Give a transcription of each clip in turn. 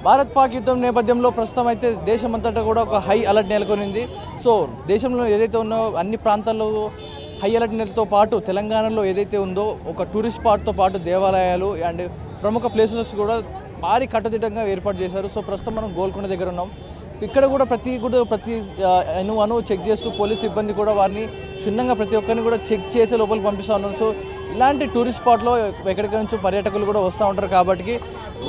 భారత్ పాక్ యుద్ధం నేపథ్యంలో ప్రస్తుతం అయితే దేశమంతటా కూడా ఒక హై అలర్ట్ నెలకొనింది. సో దేశంలో ఏదైతే ఉన్నో అన్ని ప్రాంతాల్లో హై అలర్ట్ నెలతో పాటు తెలంగాణలో ఏదైతే ఉందో ఒక టూరిస్ట్ స్పాట్తో పాటు దేవాలయాలు అండ్ ప్రముఖ ప్లేసెస్ కూడా భారీ కట్టుదిట్టంగా ఏర్పాటు చేశారు. సో ప్రస్తుతం మనం గోల్కొండ దగ్గర ఉన్నాం. ఇక్కడ కూడా ప్రతి అను చెక్ చేస్తూ పోలీస్ సిబ్బంది కూడా వారిని క్షుణ్ణంగా ప్రతి ఒక్కరిని కూడా చెక్ చేసే లోపలికి పంపిస్తూ ఉన్నారు. సో ఇలాంటి టూరిస్ట్ స్పాట్లో ఎక్కడికి నుంచో పర్యాటకులు కూడా వస్తూ ఉంటారు కాబట్టి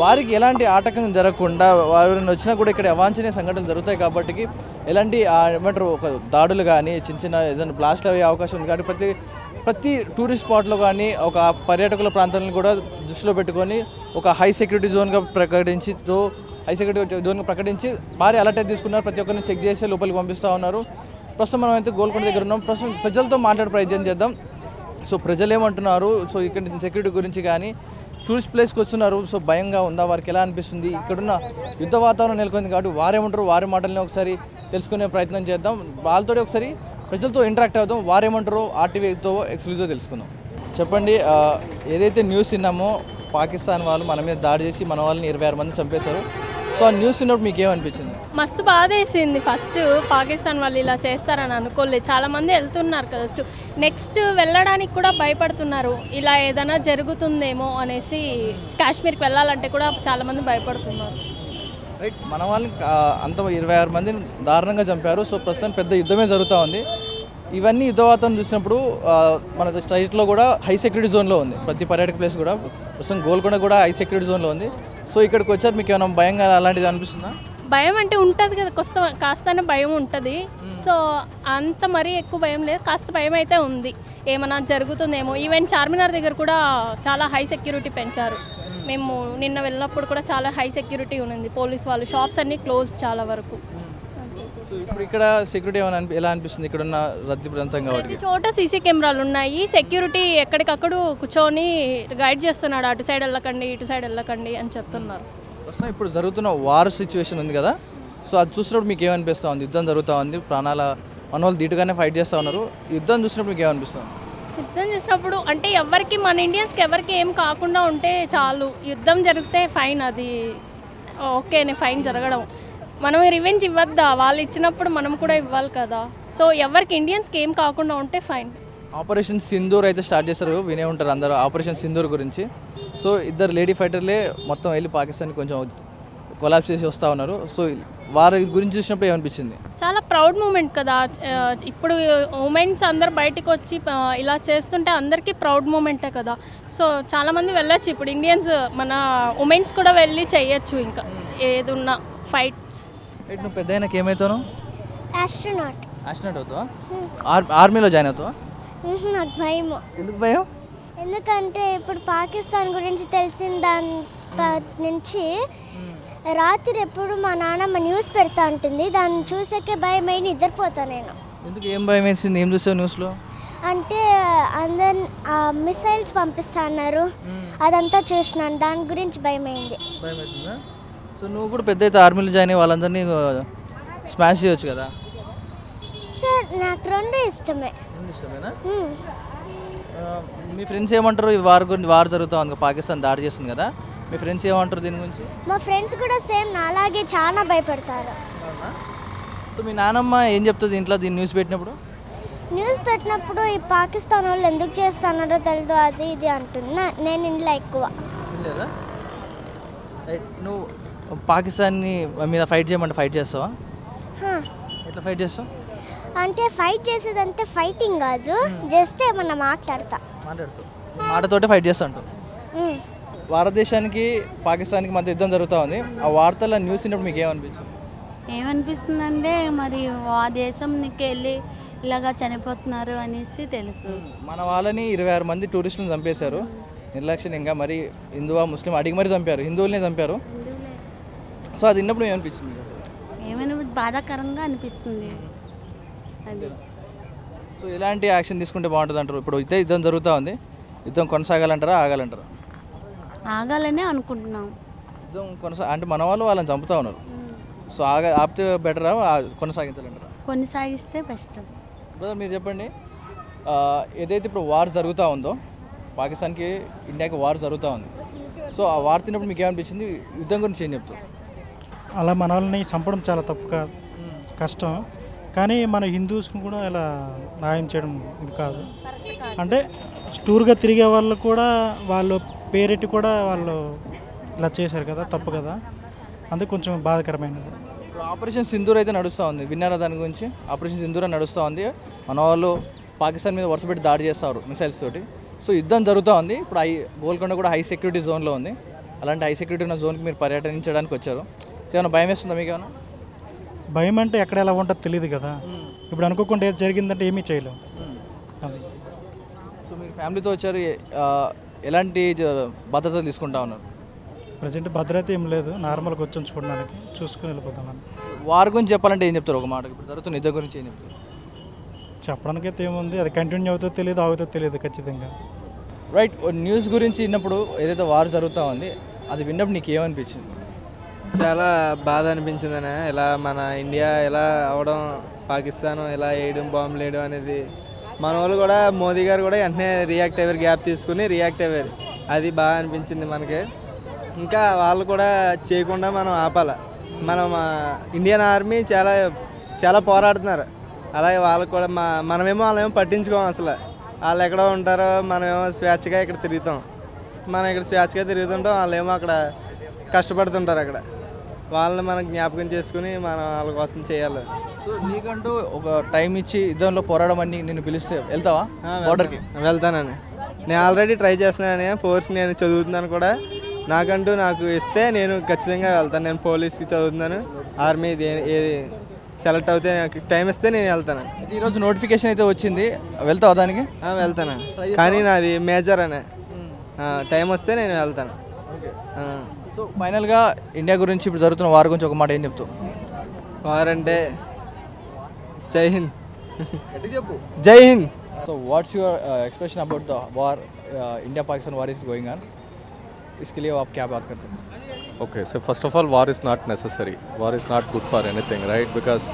వారికి ఎలాంటి ఆటంకం జరగకుండా వారిని వచ్చినా కూడా ఇక్కడ అవాంఛనీయ సంఘటనలు జరుగుతాయి కాబట్టి ఎలాంటి ఏమంటారు ఒక దాడులు కానీ చిన్న ఏదైనా బ్లాస్ట్ అయ్యే అవకాశం ఉంది కాబట్టి ప్రతి టూరిస్ట్ స్పాట్లో కానీ ఒక పర్యాటకుల ప్రాంతాలను కూడా దృష్టిలో పెట్టుకొని ఒక హై సెక్యూరిటీ జోన్గా ప్రకటించి భారీ అలర్ట్ తీసుకున్నారు. ప్రతి ఒక్కరిని చెక్ చేసి లోపలికి పంపిస్తూ ఉన్నారు. ప్రస్తుతం మనం అయితే గోల్కొండ దగ్గర ఉన్నాం. ప్రస్తుతం ప్రజలతో మాట్లాడే ప్రయత్నం చేద్దాం. సో ప్రజలు ఏమంటున్నారు, సో ఇక్కడ సెక్యూరిటీ గురించి కానీ టూరిస్ట్ ప్లేస్కి వస్తున్నారు, సో భయంగా ఉందా, వారికి ఎలా అనిపిస్తుంది, ఇక్కడున్న యుద్ధ వాతావరణం నెలకొంది కాబట్టి వారేమంటారు వారి మాటల్ని ఒకసారి తెలుసుకునే ప్రయత్నం చేద్దాం. వాళ్ళతో ఒకసారి ప్రజలతో ఇంటరాక్ట్ అవుదాం. వారేమంటారో ఆర్టీవీతో ఎక్స్క్లూజివ్గా తెలుసుకుందాం. చెప్పండి, ఏదైతే న్యూస్ విన్నామో పాకిస్తాన్ వాళ్ళు మన మీద దాడి చేసి మన వాళ్ళని 26 మంది చంపేశారు. సో ఆ న్యూస్ విన్నప్పుడు మీకు ఏమనిపించింది? మస్తు బాధ వేసింది. ఫస్ట్ పాకిస్తాన్ వాళ్ళు ఇలా చేస్తారని అనుకోలేదు. చాలామంది వెళ్తున్నారు కదా, నెక్స్ట్ వెళ్ళడానికి కూడా భయపడుతున్నారు. ఇలా ఏదైనా జరుగుతుందేమో అనేసి కాశ్మీర్కి వెళ్ళాలంటే కూడా చాలామంది భయపడుతున్నారు. రైట్, మన వాళ్ళని అంత 26 మందిని దారుణంగా చంపారు. సో ప్రస్తుతం పెద్ద యుద్ధమే జరుగుతూ ఉంది. ఇవన్నీ యుద్ధ వాతావరణం చూసినప్పుడు మన స్టేట్లో కూడా హై సెక్యూరిటీ జోన్లో ఉంది. ప్రతి పర్యాటక ప్లేస్ కూడా ప్రస్తుతం గోల్కొండ కూడా హై సెక్యూరిటీ జోన్లో ఉంది. సో ఇక్కడికి వచ్చారు, మీకు ఏమైనా భయంగా అలాంటిది అనిపిస్తుందా? భయం అంటే ఉంటుంది కదా, కాస్తనే భయం ఉంటుంది. సో అంత మరీ ఎక్కువ భయం లేదు, కాస్త భయం అయితే ఉంది, ఏమైనా జరుగుతుందేమో. ఈవెన్ చార్మినార్ దగ్గర కూడా చాలా హై సెక్యూరిటీ పెంచారు. మేము నిన్న వెళ్ళినప్పుడు కూడా చాలా హై సెక్యూరిటీ ఉంది, పోలీస్ వాళ్ళు. షాప్స్ అన్నీ క్లోజ్ చాలా వరకు. ఇప్పుడు ఇక్కడ సెక్యూరిటీ ఎలా అనిపిస్తుంది? ఇక్కడ ఉన్న రద్దీ ప్రాంతం కాబట్టి చోట సీసీ కెమెరాలు ఉన్నాయి. సెక్యూరిటీ ఎక్కడికక్కడ కూర్చొని గైడ్ చేస్తున్నాడు, అటు సైడ్ వెళ్ళకండి ఇటు సైడ్ వెళ్ళకండి అని చెప్తున్నారు. ప్రస్తుతం ఇప్పుడు జరుగుతున్న వార్ సిచ్యువేషన్ ఉంది కదా, సో అది చూసినప్పుడు మీకు ఏమనిపిస్తూ ఉంది? యుద్ధం జరుగుతూ ఉంది, ప్రాణాల మన వాళ్ళు ధీటుగానే ఫైట్ చేస్తూ ఉన్నారు. యుద్ధం చూసినప్పుడు మీకు ఏమనిపిస్తుంది? యుద్ధం చూసినప్పుడు అంటే ఎవరికి, మన ఇండియన్స్కి ఎవరికి ఏం కాకుండా ఉంటే చాలు. యుద్ధం జరిగితే ఫైన్, అది ఓకేనే, ఫైన్ జరగడం. మనం రివెంజ్ ఇవ్వద్దా? వాళ్ళు ఇచ్చినప్పుడు మనం కూడా ఇవ్వాలి కదా. సో ఎవరికి ఇండియన్స్కి ఏం కాకుండా ఉంటే ఫైన్. ఆపరేషన్ సింధూర్ అయితే స్టార్ట్ చేస్తారు, వినే ఉంటారు అందరూ ఆపరేషన్ సింధూర్ గురించి. సో ఇద్దరు లేడీ ఫైటర్లే మొత్తం వెళ్ళి పాకిస్తాన్ కొంచెం కొలాప్స్ చేసి వస్తూ ఉన్నారు. సో వారి గురించి చూసినప్పుడు ఏమనిపించింది? చాలా ప్రౌడ్ మూమెంట్ కదా. ఇప్పుడు ఉమెన్స్ అందరు బయటకు వచ్చి ఇలా చేస్తుంటే అందరికీ ప్రౌడ్ మూమెంటే కదా. సో చాలామంది వెళ్ళొచ్చు ఇప్పుడు, ఇండియన్స్ మన ఉమెన్స్ కూడా వెళ్ళి చేయొచ్చు ఇంకా ఏదున్నా ఫైట్స్. నువ్వు పెద్ద అయినాక ఏమవుతావు? ఆస్ట్రోనాట్ అవుతావా? ఆర్మీలో జాయిన్ అవుతావా? నాకు భయం. ఎందుకు భయం? ఎందుకంటే ఇప్పుడు పాకిస్తాన్ గురించి తెలిసిన దాని నుంచి రాత్రి ఎప్పుడు మా నాన్నమ్మ న్యూస్ పెడతా ఉంటుంది, దాన్ని చూసాకే భయం అయి నిద్రపోతాను నేను. ఎందుకు, ఏం భయం వేసింది? ఏం చూసావు న్యూస్లో? అంటే అందరు మిసైల్స్ పంపిస్తా అన్నారు, అదంతా చూసినాను, దాని గురించి భయం అయింది. భయం అవుతుందా? సో నువ్వు కూడా పెద్ద అయితే ఆర్మీలో జాయిన్ అయ్యి వాళ్ళందరినీ స్మాష్ చేయొచ్చు కదా. సార్ నాకు రెండు ఇష్టమే. ఇష్టమేనా? మీ ఫ్రెండ్స్ ఏమంటారు? ఈ వార్ జరుగుతూ ఉంది, పాకిస్తాన్ దాడి చేస్తుంది కదా, మీ ఫ్రెండ్స్ ఏమంటారు దీని గురించి? మా ఫ్రెండ్స్ కూడా సేమ్ నాలాగే చాలా భయపడతారు. సో మీ నానమ్మ ఏం చెప్తుంది ఇంట్లో దీన్ని న్యూస్ పెట్టినప్పుడు? న్యూస్ పెట్టినప్పుడు ఈ పాకిస్తాన్ వాళ్ళు ఎందుకు చేస్తున్నారో తెలియదు, అది ఇది అంటుంది. నేను ఇంట్లో ఎక్కువ లేదా. నువ్వు పాకిస్తాన్ని మీద ఫైట్ చేయమంటే ఫైట్ చేస్తావా? ఎట్లా ఫైట్ చేస్తావు? అంటే ఫైట్ చేసేదంటే ఫైటింగ్ కాదు, జస్ట్ ఏమన్నా మాట్లాడతావు, మాటతోటే ఫైట్ చేస్తా అంటావు. భారతదేశానికి పాకిస్తాన్కి మధ్య యుద్ధం జరుగుతూ ఉంది, ఆ వార్తల న్యూస్ విన్నప్పుడు మీకు ఏమనిపిస్తుందంటే మరి ఆ దేశంకి వెళ్ళి ఇలాగా చనిపోతున్నారు అనేసి తెలుసు. మన వాళ్ళని 26 మంది టూరిస్టులను చంపేశారు నిర్లక్ష్యంగా. మరి హిందువా ముస్లిం అడిగి మరీ చంపారు, హిందువులనే చంపారు. సో అది విన్నప్పుడు ఏమనిపించింది? ఏమైనా బాధాకరంగా అనిపిస్తుంది అది. సో ఎలాంటి యాక్షన్ తీసుకుంటే బాగుంటుంది అంటారు? ఇప్పుడు అయితే యుద్ధం జరుగుతూ ఉంది, యుద్ధం కొనసాగాలంటారా ఆగాలంటారా? ఆగాలనే అనుకుంటున్నాం. యుద్ధం అంటే మన వాళ్ళు వాళ్ళని చంపుతూ ఉన్నారు, సో ఆపితే బెటరా కొనసాగించాలంటారా? కొనసాగిస్తే బెస్ట్. బ్రదర్ మీరు చెప్పండి, ఏదైతే ఇప్పుడు వార్ జరుగుతూ ఉందో, పాకిస్తాన్కి ఇండియాకి వార్ జరుగుతూ ఉంది, సో ఆ వార్ తిన్నప్పుడు మీకు ఏమనిపించింది? యుద్ధం గురించి ఏం చెప్తారు? అలా మన వాళ్ళని చంపడం చాలా తప్పు కాదు, కష్టం. కానీ మన హిందూస్ని కూడా ఇలా న్యాయం చేయడం ఇది కాదు. అంటే టూర్గా తిరిగే వాళ్ళు కూడా వాళ్ళు పేరెట్టి కూడా వాళ్ళు ఇలా చేశారు కదా, తప్పు కదా. అందుకు కొంచెం బాధాకరమైనది. ఇప్పుడు ఆపరేషన్ సింధూర్ అయితే నడుస్తూ ఉంది, విన్నారా దాని గురించి? ఆపరేషన్ సింధూర్ అని నడుస్తూ ఉంది. మన వాళ్ళు పాకిస్తాన్ మీద వరుస పెట్టి దాడి చేస్తారు మిసైల్స్ తోటి. సో యుద్ధం జరుగుతూ ఉంది. ఇప్పుడు గోల్కొండ కూడా హై సెక్యూరిటీ జోన్లో ఉంది. అలాంటి హై సెక్యూరిటీ ఉన్న జోన్కి మీరు పర్యటించడానికి వచ్చారు. సో ఏమైనా భయం వేస్తుందా మీకు? ఏమైనా భయం అంటే ఎక్కడ ఎలా ఉంటుందో తెలియదు కదా. ఇప్పుడు అనుకోకుండా ఏది జరిగిందంటే ఏమీ చేయలేం. అది సో మీరు ఫ్యామిలీతో వచ్చారు, ఎలాంటి భద్రత తీసుకుంటా ఉన్నారు? ప్రజెంట్ భద్రత ఏం లేదు, నార్మల్గా వచ్చాం చూడడానికి, చూసుకుని వెళ్ళిపోతామని. వారి గురించి చెప్పాలంటే ఏం చెప్తారు? ఒక మాట ఇప్పుడు జరుగుతున్న యుద్ధం గురించి ఏం చెప్తారు? చెప్పడానికైతే ఏముంది, అది కంటిన్యూ అవుతుందో తెలియదు, ఆగుతుందో తెలియదు ఖచ్చితంగా. రైట్. న్యూస్ గురించి విన్నప్పుడు ఏదైతే వార్ జరుగుతూ ఉంది అది విన్నప్పుడు నీకు ఏమనిపించింది? చాలా బాధ అనిపించిందనే. ఇలా మన ఇండియా ఎలా అవడం, పాకిస్తాన్ ఎలా వేయడం, బాంబులు వేయడం అనేది మన వాళ్ళు కూడా మోదీ గారు కూడా వెంటనే రియాక్ట్ అయ్యారు, గ్యాప్ తీసుకుని రియాక్ట్ అయ్యారు. అది బాగా అనిపించింది మనకి. ఇంకా వాళ్ళు కూడా చేయకుండా మనం ఆపాలి. మనం ఇండియన్ ఆర్మీ చాలా చాలా పోరాడుతున్నారు. అలాగే వాళ్ళకు కూడా మనమేమో వాళ్ళేమో పట్టించుకోం అసలు. వాళ్ళు ఎక్కడో ఉంటారో, మనమేమో స్వేచ్ఛగా ఇక్కడ తిరుగుతాం. మనం ఇక్కడ స్వేచ్ఛగా తిరుగుతుంటాం, వాళ్ళేమో అక్కడ కష్టపడుతుంటారు. అక్కడ వాళ్ళని మనం జ్ఞాపకం చేసుకుని మనం వాళ్ళ కోసం చేయాలి. సో నీకంటూ ఒక టైం ఇచ్చి యుద్ధంలో పోరాడమని నిన్ను పిలిస్తే వెళ్తావా బార్డర్కి? వెళ్తానని నేను ఆల్రెడీ ట్రై చేస్తున్నాను. ఫోర్స్ నేను చదువుతున్నాను కూడా. నాకు ఇస్తే నేను ఖచ్చితంగా వెళ్తాను. నేను పోలీస్కి చదువుతున్నాను, ఆర్మీ ఏది సెలెక్ట్ అవుతే నాకు టైం ఇస్తే నేను వెళ్తాను. ఈరోజు నోటిఫికేషన్ అయితే వచ్చింది, వెళ్తావా దానికి? వెళ్తాను, కానీ నాది మేజర్ అనే. టైం వస్తే నేను వెళ్తాను. సో ఫైనల్గా ఇండియా గురించి ఇప్పుడు జరుగుతున్న వార్ గురించి ఒక మాట ఏం చెప్తావు? వార్ అంటే జై హింద్. చెప్పు. జై Hind. So what's your expression about the war, India Pakistan war is going on, इसके लिए आप क्या बात करते हैं? Okay, so first of all, war is not necessary. War is not good for anything, right? Because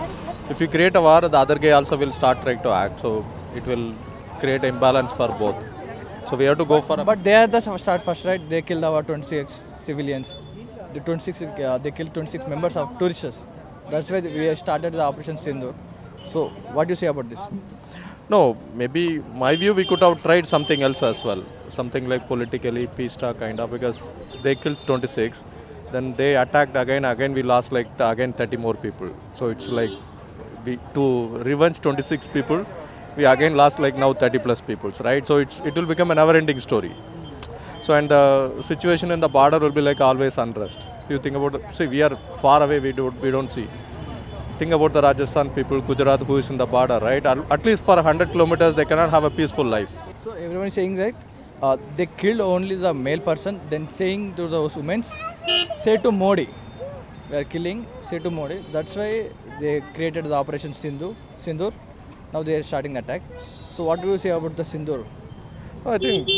if you create a war, the other guy also will start trying to act. So it will create imbalance for both. So we have to go for. But they are the start first, right? They killed our 26 civilians. They killed 26 members of tourists. That's why we started the Operation Sindoor. So what do you say about this? No, maybe my view, we could have tried something else as well. Something like politically peace talk kind of, because they killed 26. Then they attacked again. We lost like again 30 more people. So it's like to revenge 26 people, we again lost like now 30 plus people, right? So it will become a never-ending story. So and the situation in the border will be like always unrest. If you think about see, we are far away. We don't see. Think about the Rajasthan people, Gujarat, who is in the border, right? At least for 100 kilometers, they cannot have a peaceful life. So everyone is saying, right? They killed only the male person, then saying to those women, say to Modi, we are killing, say to Modi. That's why they created the Operation Sindoor. Now they are starting the attack. So what do you say about the Sindoor? I think,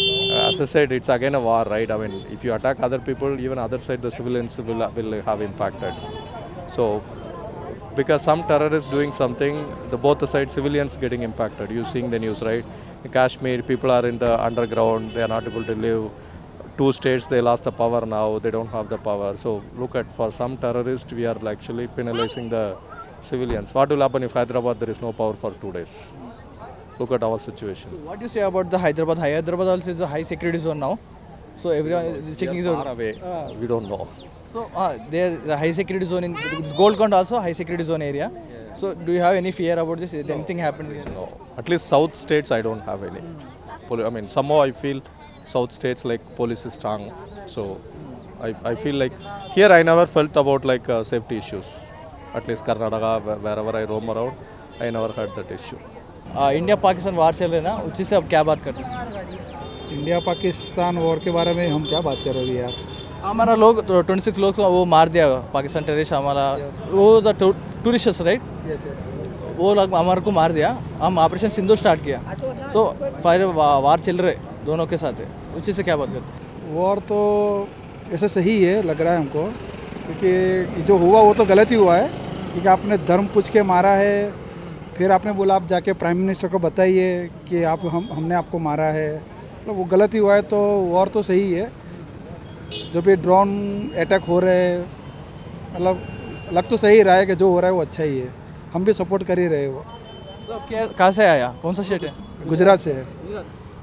as I said, it's again a war, right? I mean, if you attack other people, even other side, the civilians will have impacted. So, because some terrorists doing something, both the sides, civilians getting impacted. You seeing the news, right? In Kashmir, people are in the underground, they are not able to live. 2 states, they lost the power now, they don't have the power. So look at, for some terrorists, we are actually penalizing the civilians. What will happen if Hyderabad, there is no power for 2 days? Look at our situation. So what do you say about the Hyderabad? Hyderabad also is a high security zone now. So everyone is checking his Far away, we don't know. So there is a high security zone in this Golconda also high security zone area. So do you have any fear about this? Is anything happened? No. At least south states, I don't have any. I mean, somehow I feel south states like police is strong. So I feel like here I never felt about like safety issues. At least Karnataka, wherever I roam around, I never had that issue. India Pakistan war चल रहे ना, उसी से अब क्या बात करते हैं? इंडिया पाकिस्तान वॉर के बारे में हम क्या बात करोगे यार? हमारा लोग 26 लोग वो मार दिया पाकिस्तान टेररिस्ट हमारा, वो द टूरिस्ट्स राइट, वो लोग हमारे को मार दिया. हम ऑपरेशन सिंदूर स्टार्ट किया. सो फायर वार चल रहे दोनों के साथ है, उसी से क्या बात करते हैं? वॉर तो वैसे सही है लग रहा है हमको, क्योंकि जो हुआ वो तो गलत ही हुआ है. क्योंकि आपने धर्म पूछ के मारा है, फिर आपने बोला आप जाके प्राइम मिनिस्टर को बताइए कि हमने आपको मारा है, तो वो गलत ही हुआ है. तो वॉर तो सही है. जो भी ड्रोन अटैक हो रहे हैं, मतलब लग तो सही रहा है कि जो हो रहा है वो अच्छा ही है, हम भी सपोर्ट कर ही रहे हैं वो। तो आप कहाँ से आया, कौन सा स्टेट है? गुजरात से है।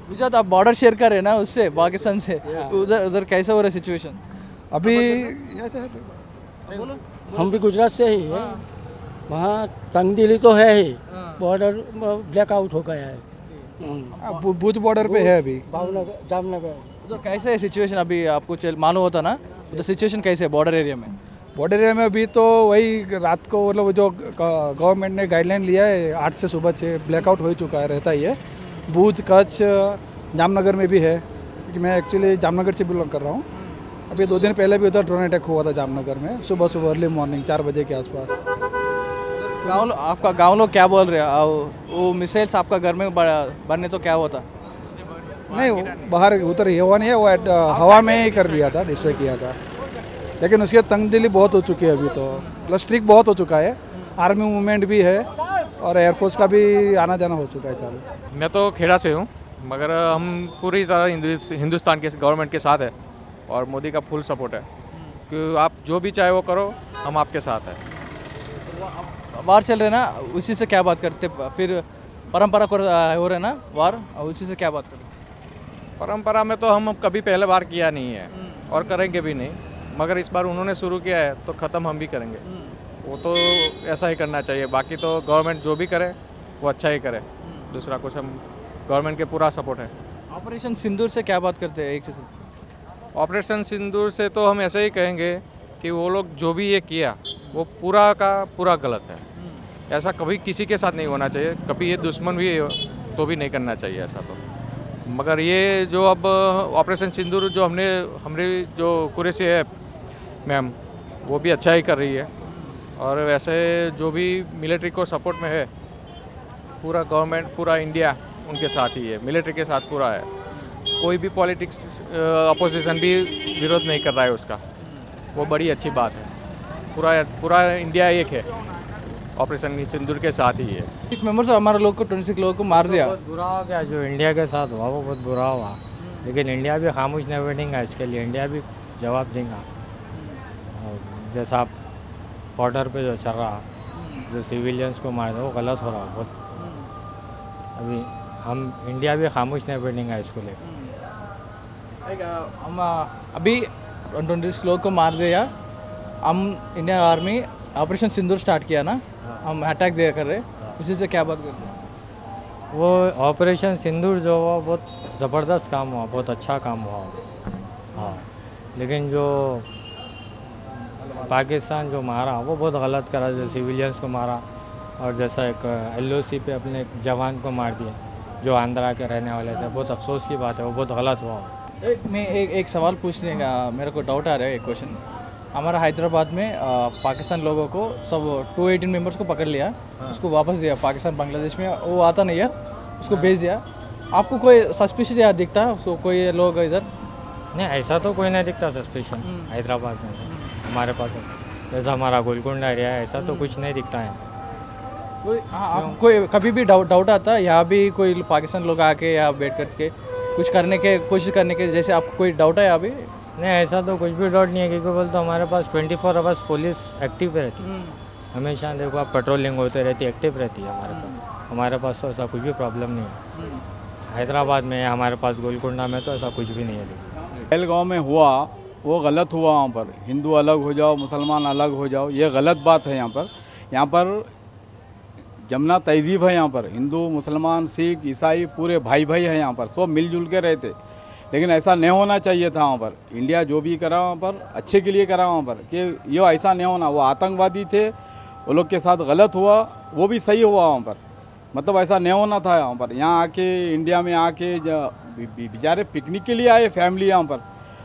गुजरात, आप बॉर्डर शेयर कर रहे हैं ना उससे, पाकिस्तान से, तो उधर उधर कैसा हो रहा है सिचुएशन? अभी हम भी गुजरात से ही है। वहाँ तंगदिली तो है ही, बॉर्डर ब्लैकआउट हो गया है। भुज बॉर्डर पे है अभी। भावनगर, जामनगर। उधर कैसे है सिचुएशन अभी? आपको मालूम होता ना उधर सिचुएशन कैसे है बॉर्डर एरिया में? बॉर्डर एरिया में अभी तो वही रात को मतलब जो गवर्नमेंट ने गाइडलाइन लिया है 8 से सुबह 6 ब्लैकआउट हो ही चुका है, रहता ही है। भुज, कच्छ, जामनगर में भी है, क्योंकि मैं एक्चुअली जामनगर से बिलोंग कर रहा हूँ। अभी 2 दिन पहले भी उधर ड्रोन अटैक हुआ था जामनगर में, सुबह सुबह अर्ली मॉर्निंग 4 बजे के आसपास। आपका गाँव लोग क्या बोल रहे हैं? वो मिसाइल्स आपका घर में बनने तो क्या होता? नहीं, वो बाहर उतर ही हुआ नहीं है, वो हवा में ही कर दिया था, डिस्ट्रॉय किया था। लेकिन उसकी तंगदिली बहुत हो चुकी है अभी तो, प्लस स्ट्रिक्ट बहुत हो चुका है। आर्मी मूवमेंट भी है और एयरफोर्स का भी आना जाना हो चुका है चालू। मैं तो खेड़ा से हूँ, मगर हम पूरी तरह हिंदुस्तान के गवर्नमेंट के साथ है और मोदी का फुल सपोर्ट है कि आप जो भी चाहे वो करो, हम आपके साथ हैं। वार चल रहे ना, उसी से क्या बात करते? फिर परंपरा को हो रहे ना वार, उसी से क्या बात करते? परंपरा में तो हम कभी पहले बार किया नहीं है और करेंगे भी नहीं, मगर इस बार उन्होंने शुरू किया है तो ख़त्म हम भी करेंगे। वो तो ऐसा ही करना चाहिए, बाकी तो गवर्नमेंट जो भी करे वो अच्छा ही करे, दूसरा कुछ हम गवर्नमेंट के पूरा सपोर्ट है। ऑपरेशन सिंदूर से क्या बात करते हैं? एक से ऑपरेशन सिंदूर से तो हम ऐसे ही कहेंगे कि वो लोग जो भी ये किया वो पूरा का पूरा गलत है। ऐसा कभी किसी के साथ नहीं होना चाहिए, कभी ये दुश्मन भी तो भी नहीं करना चाहिए ऐसा तो। मगर ये जो अब ऑपरेशन सिंदूर जो हमने जो कुरैशी है मैम, वो भी अच्छा ही कर रही है। और वैसे जो भी मिलिट्री को सपोर्ट में है, पूरा गवर्नमेंट, पूरा इंडिया उनके साथ ही है, मिलिट्री के साथ पूरा है। कोई भी पॉलिटिक्स अपोजिशन भी विरोध नहीं कर रहा है उसका, वो बड़ी अच्छी बात है। पूरा इंडिया एक है, ऑपरेशन सिंदूर के साथ ही है। 6 मेंबर्स हमारे लोग को 26 लोगों को मार दिया। बहुत बुरा हो गया जो इंडिया के साथ हुआ, वो बहुत बुरा हुआ, लेकिन इंडिया भी खामोश नहीं बैठेगा इसके लिए, इंडिया भी जवाब देगा। और जैसा आप बॉर्डर पे जो चल रहा, जो सिविलियंस को मार वो गलत हो रहा बहुत। अभी हम इंडिया भी खामोश नहीं बैठेगा इसको लेकर। हम अभी 26 लोगों को मार दिया, हम इंडियन आर्मी ऑपरेशन सिंदूर स्टार्ट किया ना, हम अटैक दिया कर रहे, उसी से क्या बात करते हैं? वो ऑपरेशन सिंदूर जो हुआ बहुत ज़बरदस्त काम हुआ, बहुत अच्छा काम हुआ। हाँ, लेकिन जो पाकिस्तान जो मारा वो बहुत गलत करा, जो सिविलियंस को मारा। और जैसा एक LOC पे अपने एक जवान को मार दिया जो आंध्रा के रहने वाले थे, बहुत अफसोस की बात है, वो बहुत गलत हुआ। मैं एक सवाल पूछने का मेरे को डाउट आ रहा है, एक क्वेश्चन। हमारा हैदराबाद में पाकिस्तान लोगों को सब 218 मेंबर्स को पकड़ लिया, उसको वापस दिया पाकिस्तान, बांग्लादेश में वो आता नहीं है, उसको भेज दिया। आपको कोई सस्पिशियस यहाँ दिखता है उसको? कोई लोग इधर नहीं, ऐसा तो कोई नहीं दिखता सस्पेशन हैदराबाद में हमारे पास। जैसा हमारा गोलकुंडा एरिया है, ऐसा तो कुछ नहीं दिखता है कोई। हाँ, कोई कभी भी डाउट आता है यहाँ भी कोई पाकिस्तान लोग आके यहाँ बैठ करके कुछ करने के कोशिश करने के, जैसे आपको कोई डाउट है अभी? नहीं, ऐसा तो कुछ भी डाउट नहीं है, क्योंकि बोलते हमारे पास 24 आवर्स पुलिस एक्टिव रहती है। हमेशा देखो आप पेट्रोलिंग होते रहती है, एक्टिव रहती है हमारे पास तो ऐसा कुछ भी प्रॉब्लम नहीं है। हैदराबाद में हमारे पास गोलकुंडा में तो ऐसा कुछ भी नहीं है। पहलगांव में हुआ वो गलत हुआ, वहाँ पर हिंदू अलग हो जाओ, मुसलमान अलग हो जाओ, ये गलत बात है। यहाँ पर जमना तहजीब है, यहाँ पर हिंदू मुसलमान सिख ईसाई पूरे भाई भाई हैं, यहाँ पर सब मिलजुल के रहते। लेकिन ऐसा नहीं होना चाहिए था। वहाँ पर इंडिया जो भी करा वहाँ पर अच्छे के लिए करा, वहाँ पर कि ये ऐसा नहीं होना। वो आतंकवादी थे, वो लोग के साथ गलत हुआ, वो भी सही हुआ वहाँ पर, मतलब ऐसा नहीं होना था। यहाँ पर यहाँ आके इंडिया में आके बेचारे पिकनिक के लिए आए फैमिली यहाँ पर,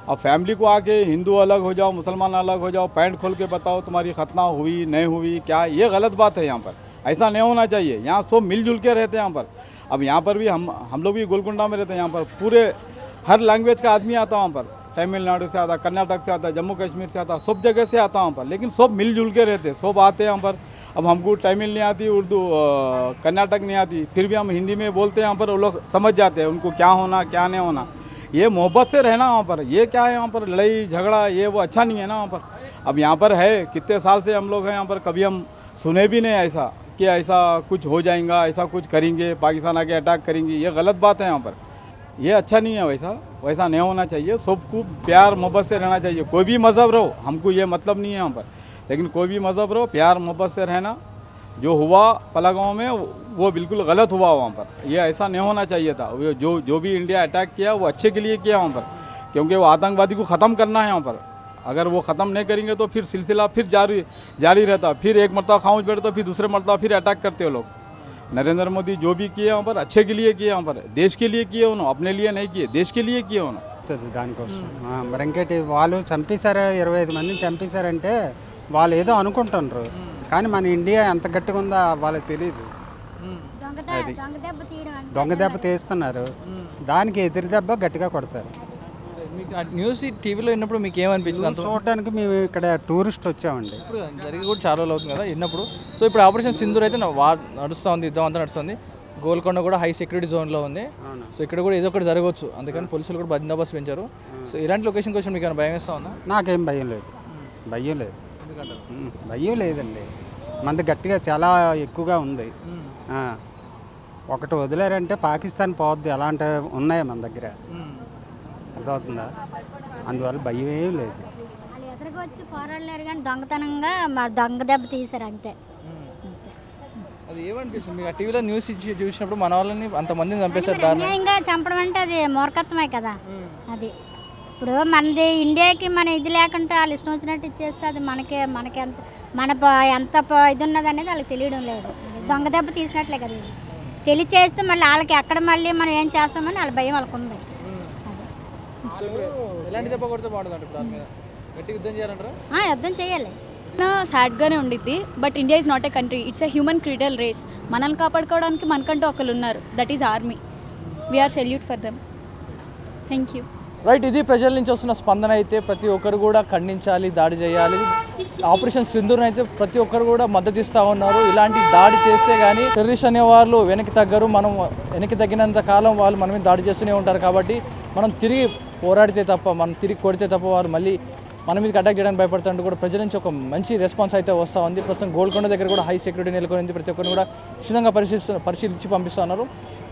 अब फैमिली को आके हिंदू अलग हो जाओ मुसलमान अलग हो जाओ, पैंट खोल के बताओ तुम्हारी खतना हुई नहीं हुई क्या, ये गलत बात है। यहाँ पर ऐसा नहीं होना चाहिए। यहाँ सब मिलजुल के रहते हैं यहाँ पर। अब यहाँ पर भी हम लोग भी गोलकुंडा में रहते हैं, यहाँ पर पूरे हर लैंग्वेज का आदमी आता है वहाँ पर, तमिलनाडु से आता, कर्नाटक से आता, जम्मू कश्मीर से आता, सब जगह से आता वहाँ पर, लेकिन सब मिलजुल के रहते, सब आते हैं यहाँ पर। अब हमको तमिल नहीं आती, उर्दू कर्नाटक नहीं आती, फिर भी हम हिंदी में बोलते हैं यहाँ पर, वो लोग समझ जाते हैं उनको क्या होना क्या नहीं होना। ये मोहब्बत से रहना वहाँ पर, ये क्या है यहाँ पर लड़ाई झगड़ा ये वो अच्छा नहीं है ना वहाँ पर। अब यहाँ पर है, कितने साल से हम लोग हैं यहाँ पर, कभी हम सुने भी नहीं ऐसा कि ऐसा कुछ हो जाएगा, ऐसा कुछ करेंगे, पाकिस्तान आके अटैक करेंगे। ये गलत बात है यहाँ पर, ये अच्छा नहीं है। वैसा नहीं होना चाहिए। सबको प्यार मोहब्बत से रहना चाहिए। कोई भी मज़हब रहो, हमको ये मतलब नहीं है यहाँ पर, लेकिन कोई भी मज़हब रहो, प्यार मोहब्बत से रहना। जो हुआ पलागांव में वो बिल्कुल गलत हुआ वहाँ पर, ये ऐसा नहीं होना चाहिए था। जो भी इंडिया अटैक किया वो अच्छे के लिए किया वहाँ पर, क्योंकि वो आतंकवादी को ख़त्म करना है यहाँ पर। अगर वो ख़त्म नहीं करेंगे तो फिर सिलसिला फिर जारी रहता, फिर एक मरतबा खामोश बैठे फिर दूसरे मरतबा फिर अटैक करते हो लोग। नरेंद्र मोदी जो भी किए वहाँ पर अच्छे के लिए किए, यहाँ पर देश के लिए किए उन्होंने, अपने लिए नहीं किए, देश के लिए किए उन्होंने। దానికోసం మరి ఇంకేటి వాళ్ళు చంపేశారు, 25 మందిని చంపేశారంటే వాళ్ళు ఏదో అనుకుంటున్నారు, కానీ మన ఇండియా ఎంత గట్టిగా ఉందో వాళ్ళకి తెలియదు. అది దొంగ దెబ్బ తీస్తున్నారు, దానికి ఎదురు దెబ్బ గట్టిగా కొడతారు. మీకు న్యూస్ టీవీలో విన్నప్పుడు మీకు ఏమనిపించింది? అంత చూడడానికి మేము ఇక్కడ టూరిస్ట్ వచ్చామండి. ఇప్పుడు జరిగి కూడా చాలా రోజులు అవుతుంది కదా విన్నప్పుడు. సో ఇప్పుడు ఆపరేషన్ సింధూర్ అయితే నడుస్తూ ఉంది, యుద్ధం అంతా నడుస్తుంది. గోల్కొండ కూడా హై సెక్యూరిటీ జోన్లో ఉంది. సో ఇక్కడ కూడా ఏదో ఒకటి జరగవచ్చు, అందుకని పోలీసులు కూడా బందోబస్తు పెంచారు. సో ఇలాంటి లొకేషన్కి వచ్చి మీకు ఏమైనా భయం వేస్తా ఉందా? నాకేం భయం లేదు, భయం లేదండి. మంది గట్టిగా చాలా ఎక్కువగా ఉంది. ఒకటి వదిలేరంటే పాకిస్తాన్ పోవద్దు, అలాంటివి ఉన్నాయి మన దగ్గర, అర్థమవుతుందా? అందువల్ల భయం ఏం లేదు. వాళ్ళు ఎదురుగా వచ్చి పోరాడలేరు, కానీ దొంగతనంగా దొంగ దెబ్బ తీశారు అంతే. అది ఏమనిపిస్తుంది మీకు? ఆ టీవీలో న్యూస్ చూసినప్పుడు మన వాళ్ళని అంతమందిని చంపేశారు, అన్యాయంగా చంపడం అంటే అది మూర్ఖత్వమే కదా. అది ఇప్పుడు మనది ఇండియాకి మన ఇది లేకుంటే వాళ్ళు ఇష్టం వచ్చినట్టు ఇచ్చేస్తే అది మనకి ఎంత ఇది ఉన్నది అనేది వాళ్ళకి తెలియడం లేదు. దొంగ దెబ్బ తీసినట్లే కదా ఇది. తెలియచేస్తే మళ్ళీ వాళ్ళకి ఎక్కడ మళ్ళీ మనం ఏం చేస్తామని వాళ్ళ భయం వాళ్ళకు ఉంది. ఎలాంటి దెబ్బ కొడితే బాగుంటుంది ఇప్పుడు దాని మీద? గట్టి యుద్ధం చేయాలంటారా? యుద్ధం చేయాలి. సాడ్గానే ఉండిద్ది, but India is not a country, it's a human creedal race. మనల్ని కాపాడుకోవడానికి మనకంటూ ఒకళ్ళు ఉన్నారు, that is army. We are salute for them. Thank you. Right, ఇది ప్రజల నుంచి వస్తున్న స్పందన. అయితే ప్రతి ఒక్కరు కూడా ఖండించాలి, దాడి చేయాలి. ఆపరేషన్ సింధూర్ని అయితే ప్రతి ఒక్కరు కూడా మద్దతు ఇస్తూ ఉన్నారు. ఇలాంటి దాడి చేస్తే కానీ టెర్రరిస్ట్ అనే వాళ్ళు వెనక్కి తగ్గరు. మనం వెనక్కి తగ్గినంత కాలం వాళ్ళు మన మీద దాడి చేస్తూనే ఉంటారు. కాబట్టి మనం తిరిగి పోరాడితే తప్ప, మనం తిరిగి కొడితే తప్ప వాళ్ళు మళ్ళీ మన మీదకి అటాక్ చేయడానికి భయపడుతుంటే కూడా ప్రజల నుంచి ఒక మంచి రెస్పాన్స్ అయితే వస్తూ ఉంది. ప్రస్తుతం గోల్కొండ దగ్గర కూడా హై సెక్యూరిటీ నెలకొనింది. ప్రతి ఒక్కరిని కూడా క్షుణ్ణంగా పరిశీలించి పంపిస్తూ ఉన్నారు.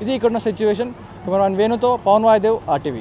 ఇది ఇక్కడున్న సిచ్యువేషన్. కెమెరామెన్ వేణుతో పవన్ వాయుదేవ్, RTV.